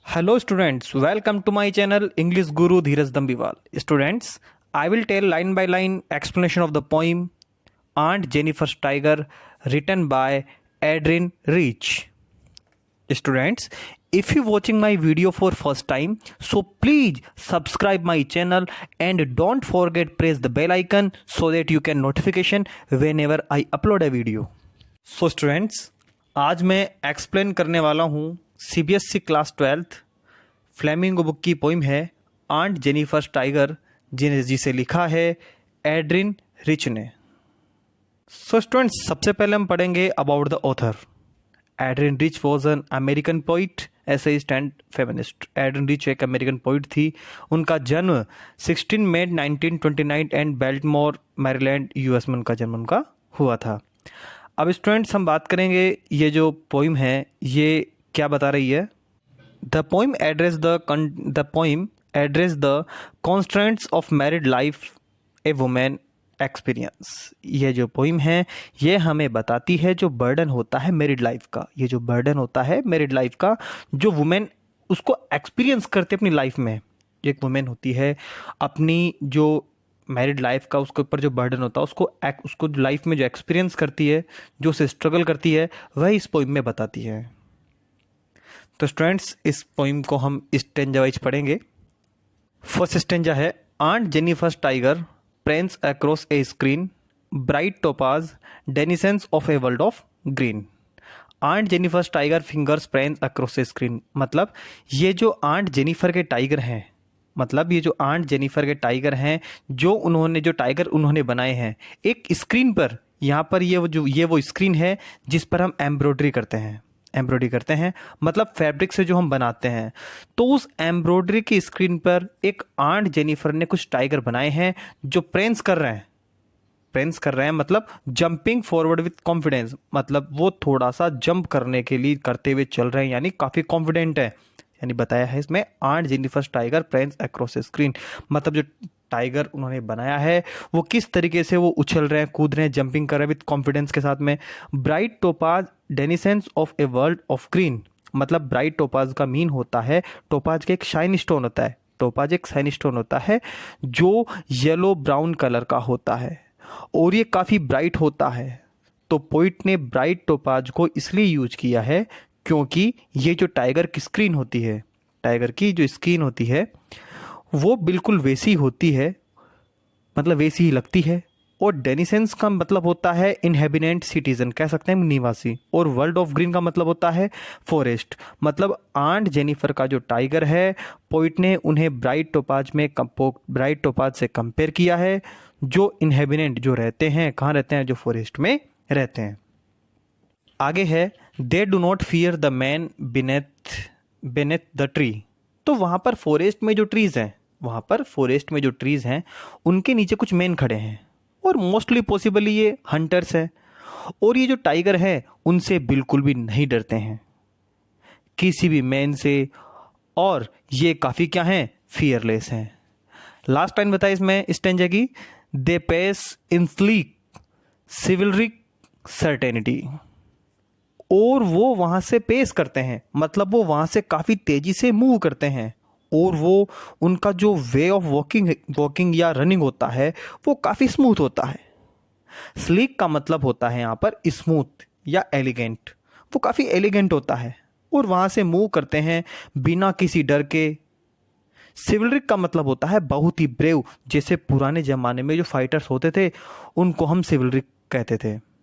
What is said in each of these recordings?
Hello students, welcome to my channel English Guru Dheeraj Dambiwal. Students, I will tell line by line explanation of the poem Aunt Jennifer's Tiger written by Adrienne Rich. Students, if you watching my video for first time, so please subscribe my channel and don't forget press the bell icon so that you can notification whenever I upload a video. So students, आज मैं explain करने वाला हूँ CBSE class 12th flamingo book की poem है aunt Jennifer's tiger जिसे लिखा है एड्रिन रिच ने। सो स्टूडेंट्स, सबसे पहले हम पढ़ेंगे about the author. Adrian rich was an American poet, essayist and feminist. Adrian rich एक अमेरिकन पोइट थी। उनका जन्म 16 मई 1929 एंड बेल्टमोर मैरीलैंड यूएस में उनका जन्म उनका हुआ था। अब स्टूडेंट्स हम बात करेंगे ये जो पोइम है ये क्या बता रही है। The poem address the constraints of married life a women experience. ये जो पोइम है ये हमें बताती है जो बर्डन होता है मैरिड लाइफ का, ये जो बर्डन होता है मैरिड लाइफ का जो वुमेन उसको एक्सपीरियंस करते अपनी लाइफ में। एक वुमेन होती है अपनी जो मैरिड लाइफ का उसके ऊपर जो बर्डन होता है उसको लाइफ में जो एक्सपीरियंस करती है, जो उसे स्ट्रगल करती है, वही इस पोइम में बताती है। तो स्टूडेंट्स, इस पोइम को हम स्टेंजा वाइज पढ़ेंगे। फर्स्ट स्टेंजा है aunt Jennifer's tiger prance across a screen bright topaz denizens of a world of green. Aunt Jennifer's tiger fingers prance across a screen, मतलब ये जो आंट जेनिफर के tiger हैं, मतलब ये जो आंट जेनिफर के टाइगर हैं जो टाइगर उन्होंने बनाए हैं एक स्क्रीन पर। यहाँ पर ये वो स्क्रीन है जिस पर हम एम्ब्रॉयडरी करते हैं, मतलब फैब्रिक से जो हम बनाते हैं। तो उस एम्ब्रॉयडरी की स्क्रीन पर एक आंट जेनिफर ने कुछ टाइगर बनाए हैं जो प्रेंस कर रहे हैं, मतलब जंपिंग फॉरवर्ड विथ कॉन्फिडेंस, मतलब वो थोड़ा सा जंप करने के लिए करते हुए चल रहे हैं, यानी काफ़ी कॉन्फिडेंट है। यानी बताया है इसमें aunt Jennifer's tiger prance across screen, मतलब जो टाइगर उन्होंने बनाया है वो किस तरीके से वो उछल रहे हैं, कूद रहे हैं, जंपिंग कर रहे हैं विथ कॉन्फिडेंस के साथ में। Bright topaz denizens of a world of green, मतलब ब्राइट टोपाज का मीन होता है, टोपाज का एक शाइन स्टोन होता है, टोपाज एक शाइन स्टोन होता है जो येलो ब्राउन कलर का होता है और ये काफ़ी ब्राइट होता है। तो पोइट ने ब्राइट टोपाज को इसलिए यूज किया है क्योंकि ये जो टाइगर की स्क्रीन होती है, टाइगर की जो स्क्रीन होती है वो बिल्कुल वैसी होती है, मतलब वैसी ही लगती है। और डेनिसेंस का मतलब होता है इनहेबिटेंट सिटीजन, कह सकते हैं निवासी, और वर्ल्ड ऑफ ग्रीन का मतलब होता है फॉरेस्ट। मतलब आंट जेनिफर का जो टाइगर है पोइट ने उन्हें ब्राइट टोपाज से कंपेयर किया है जो इनहेबिटेंट जो रहते हैं, कहाँ रहते हैं, जो फॉरेस्ट में रहते हैं। आगे है they do not fear the man beneath the tree. तो वहाँ पर फॉरेस्ट में जो ट्रीज हैं उनके नीचे कुछ मैन खड़े हैं और मोस्टली पॉसिबली ये हंटर्स हैं, और ये जो टाइगर है उनसे बिल्कुल भी नहीं डरते हैं किसी भी मैन से, और ये काफ़ी क्या हैं, फियरलेस हैं। लास्ट लाइन बताइए इसमें स्टेंजा की, they pace in sleek chivalric certainty, और वो वहाँ से पेस करते हैं, मतलब वो वहाँ से काफ़ी तेज़ी से मूव करते हैं, और वो उनका जो वे ऑफ वॉकिंग या रनिंग होता है वो काफ़ी स्मूथ होता है। स्लीक का मतलब होता है यहाँ पर स्मूथ या एलिगेंट, वो काफ़ी एलिगेंट होता है और वहाँ से मूव करते हैं बिना किसी डर के। सिविलरिक का मतलब होता है बहुत ही ब्रेव, जैसे पुराने ज़माने में जो फाइटर्स होते थे उनको हम सिविलरिक कहते थे।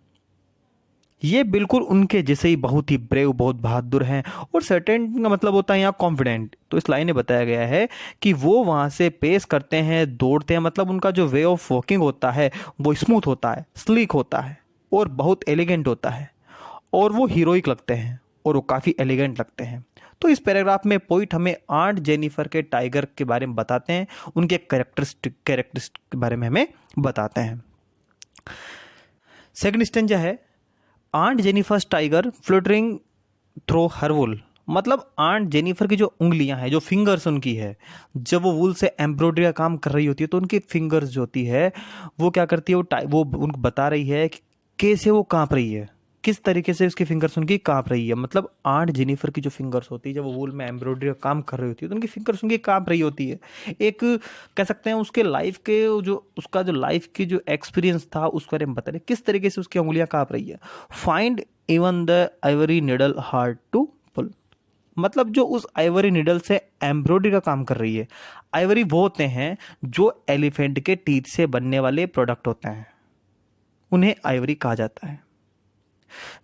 ये बिल्कुल उनके जैसे ही बहुत ही ब्रेव, बहुत बहादुर हैं। और सर्टेन का मतलब होता है यहाँ कॉन्फिडेंट। तो इस लाइन में बताया गया है कि वो वहाँ से पेस करते हैं, दौड़ते हैं, मतलब उनका जो वे ऑफ वॉकिंग होता है वो स्मूथ होता है, स्लीक होता है और बहुत एलिगेंट होता है, और वो हीरोइक लगते हैं और वो काफ़ी एलिगेंट लगते हैं। तो इस पैराग्राफ में पोइट हमें आंट जेनिफर के टाइगर के बारे में बताते हैं, उनके कैरेक्टरिस्टिक के बारे में हमें बताते हैं। सेकंड स्टेंजा है, aunt Jennifer's tiger fluttering through her wool. मतलब आंट जेनिफर की जो उंगलियां हैं, जो फिंगर्स उनकी है, जब वो वूल से एम्ब्रॉयडरी का काम कर रही होती है तो उनकी फिंगर्स जो होती है वो क्या करती है, वो उनको बता रही है कि कैसे वो कांप रही है, किस तरीके से उसकी फिंगर्स उनकी कांप रही है। मतलब आंट जेनिफर की जो फिंगर्स होती है जब वो वूल में एम्ब्रॉयडरी का काम कर रही होती है तो उनकी फिंगर्स उनकी कांप रही होती है। एक कह सकते हैं उसके लाइफ के जो उसका जो लाइफ की जो एक्सपीरियंस था उस बारे में बता रहे किस तरीके से उसकी उंगलियां कांप रही है। Find even the ivory needle hard to pull. मतलब जो उस आइवरी निडल से एम्ब्रॉयडरी का काम कर रही है। आइवरी वो होते हैं जो एलिफेंट के टीथ से बनने वाले प्रोडक्ट होते हैं, उन्हें आइवरी कहा जाता है।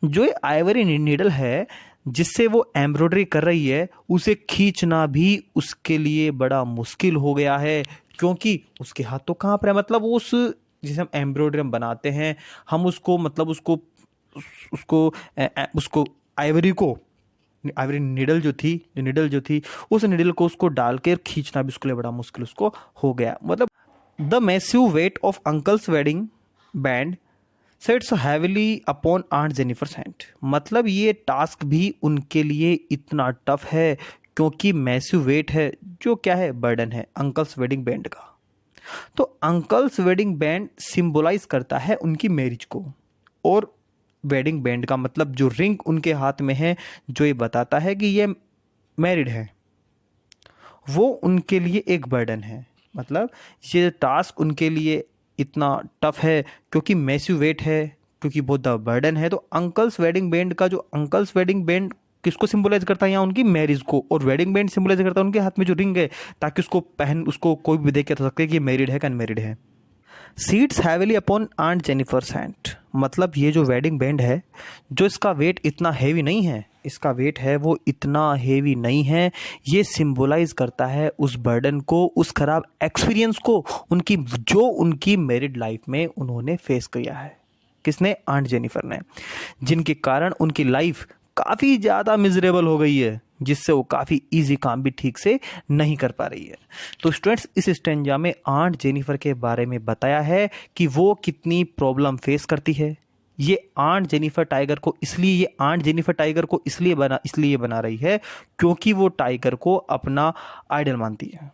जो ये आइवरी नीडल है जिससे वो एम्ब्रॉयडरी कर रही है, उसे खींचना भी उसके लिए बड़ा मुश्किल हो गया है क्योंकि उसके हाथ तो कांप रहे हैं। मतलब उस जिसे हम एम्ब्रॉयडरी बनाते हैं, हम उसको मतलब उसको उसको उसको आइवरी को आइवरी निडल जो थी उस निडल को उसको डाल के खींचना भी उसके लिए बड़ा मुश्किल उसको हो गया। मतलब the massive weight of uncle's wedding band sets heavily upon aunt Jennifer's hand. मतलब ये टास्क भी उनके लिए इतना टफ है क्योंकि मैसिव वेट है, जो क्या है, बर्डन है अंकल्स वेडिंग बैंड का। तो अंकल्स वेडिंग बैंड सिंबलाइज करता है उनकी मैरिज को, और वेडिंग बैंड का मतलब जो रिंग उनके हाथ में है जो ये बताता है कि ये मैरिड है, वो उनके लिए एक बर्डन है। मतलब ये टास्क उनके लिए इतना टफ है क्योंकि मैसिव वेट है, क्योंकि बहुत द बर्डन है। तो अंकल्स वेडिंग बैंड का जो अंकल्स वेडिंग बैंड किसको सिंबलाइज करता है, यहाँ उनकी मैरिज को, और वेडिंग बैंड सिंबलाइज करता है उनके हाथ में जो रिंग है, ताकि उसको कोई भी देख के तो सकते है कि मैरिड है कि अनमैरिड है। Seats heavily upon aunt Jennifer's hand. मतलब ये जो वेडिंग बैंड है, जो इसका वेट इतना हैवी नहीं है, इसका वेट है वो इतना हैवी नहीं है, ये सिंबलाइज करता है उस बर्डन को, उस खराब एक्सपीरियंस को उनकी मैरिड लाइफ में उन्होंने फेस किया है। किसने? आंट जेनिफर ने, जिनके कारण उनकी लाइफ काफ़ी ज़्यादा मिजरेबल हो गई है, जिससे वो काफ़ी इजी काम भी ठीक से नहीं कर पा रही है। तो स्टूडेंट्स, इस स्टेंजा में आंट जेनिफर के बारे में बताया है कि वो कितनी प्रॉब्लम फेस करती है। ये आंट जेनिफर टाइगर को इसलिए बना रही है क्योंकि वो टाइगर को अपना आइडल मानती है।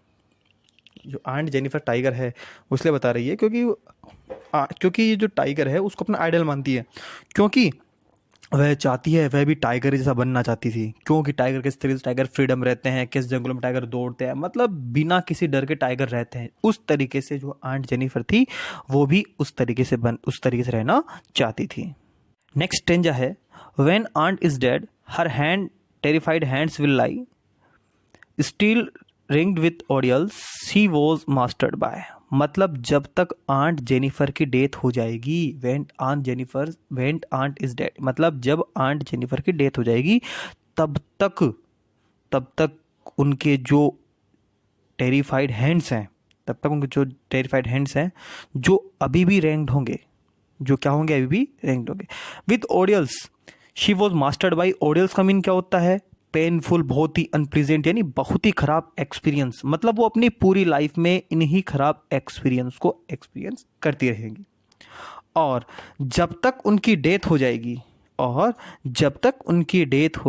जो आंट जेनिफर टाइगर है वो इसलिए बता रही है क्योंकि ये जो टाइगर है उसको अपना आइडल मानती है, क्योंकि वह चाहती है, वह भी टाइगर जैसा बनना चाहती थी। क्योंकि टाइगर किस तरीके से टाइगर फ्रीडम रहते हैं, किस जंगलों में टाइगर दौड़ते हैं, मतलब बिना किसी डर के टाइगर रहते हैं। उस तरीके से जो आंट जेनिफर थी वो भी उस तरीके से रहना चाहती थी। नेक्स्ट स्टेंजा है, when aunt is dead her hand terrified hands will lie still ringed with ordeals she was mastered by. मतलब जब तक आंट जेनिफर की डेथ हो जाएगी, वेन आंट इज डेड, मतलब जब आंट जेनिफर की डेथ हो जाएगी तब तक उनके जो टेरिफाइड हैंड्स हैं जो अभी भी रैंक्ड होंगे, with ordeals she was mastered by. Ordeals का मीन क्या होता है? पेनफुल, बहुत ही अनप्लीजेंट, यानी बहुत ही खराब एक्सपीरियंस। मतलब वो अपनी पूरी लाइफ में इन्हीं खराब एक्सपीरियंस को एक्सपीरियंस करती रहेंगी, और जब तक उनकी डेथ हो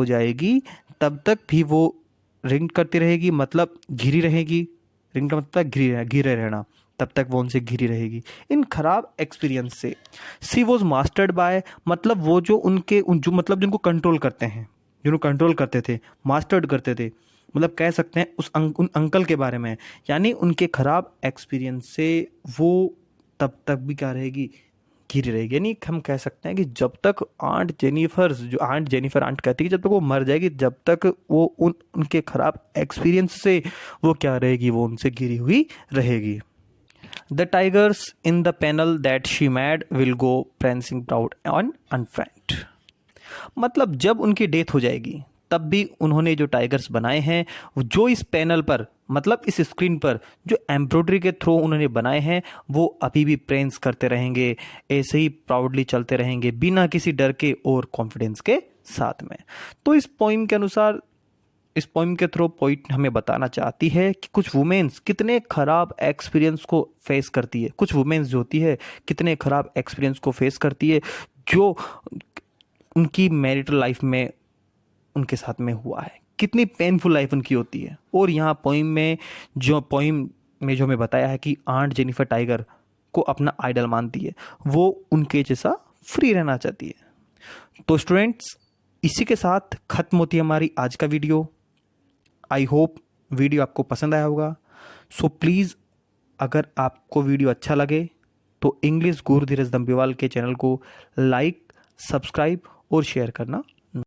जाएगी तब तक भी वो रिंग करती रहेगी, मतलब घिरी रहेगी। रिंग का मतलब घिरे रहना, तब तक वो उनसे घिरी रहेगी इन खराब एक्सपीरियंस से। सी वॉज मास्टर्ड बाय, मतलब वो जिनको कंट्रोल करते हैं, जिन्होंने कंट्रोल करते थे, मास्टर्ड करते थे, मतलब कह सकते हैं उन अंकल के बारे में। यानी उनके खराब एक्सपीरियंस से वो तब तक भी क्या रहेगी? घिरी रहेगी। यानी हम कह सकते हैं कि जब तक आंट जेनिफर कहती है जब तक वो मर जाएगी, जब तक वो उनके खराब एक्सपीरियंस से वो क्या रहेगी? वो उनसे घिरी हुई रहेगी। The tigers in the panel that she mad will go prancing proud on unfriend. मतलब जब उनकी डेथ हो जाएगी तब भी उन्होंने जो टाइगर्स बनाए हैं, जो इस पैनल पर, मतलब इस स्क्रीन पर जो एम्ब्रॉयडरी के थ्रू उन्होंने बनाए हैं, वो अभी भी प्रेंस करते रहेंगे, ऐसे ही प्राउडली चलते रहेंगे बिना किसी डर के और कॉन्फिडेंस के साथ में। तो इस पोइम के अनुसार इस पोइम के थ्रू पोइट हमें बताना चाहती है कि कुछ वुमेन्स कितने खराब एक्सपीरियंस को फेस करती है, कुछ वुमेन्स जो होती है कितने खराब एक्सपीरियंस को फेस करती है जो उनकी मैरिटल लाइफ में उनके साथ में हुआ है, कितनी पेनफुल लाइफ उनकी होती है। और यहाँ पोइम में जो हमें बताया है कि आंट जेनिफर टाइगर को अपना आइडल मानती है, वो उनके जैसा फ्री रहना चाहती है। तो स्टूडेंट्स, इसी के साथ खत्म होती है हमारी आज का वीडियो। आई होप वीडियो आपको पसंद आया होगा। सो प्लीज़, अगर आपको वीडियो अच्छा लगे तो इंग्लिश गुरु धीरज दम्बीवाल के चैनल को लाइक, सब्सक्राइब और शेयर करना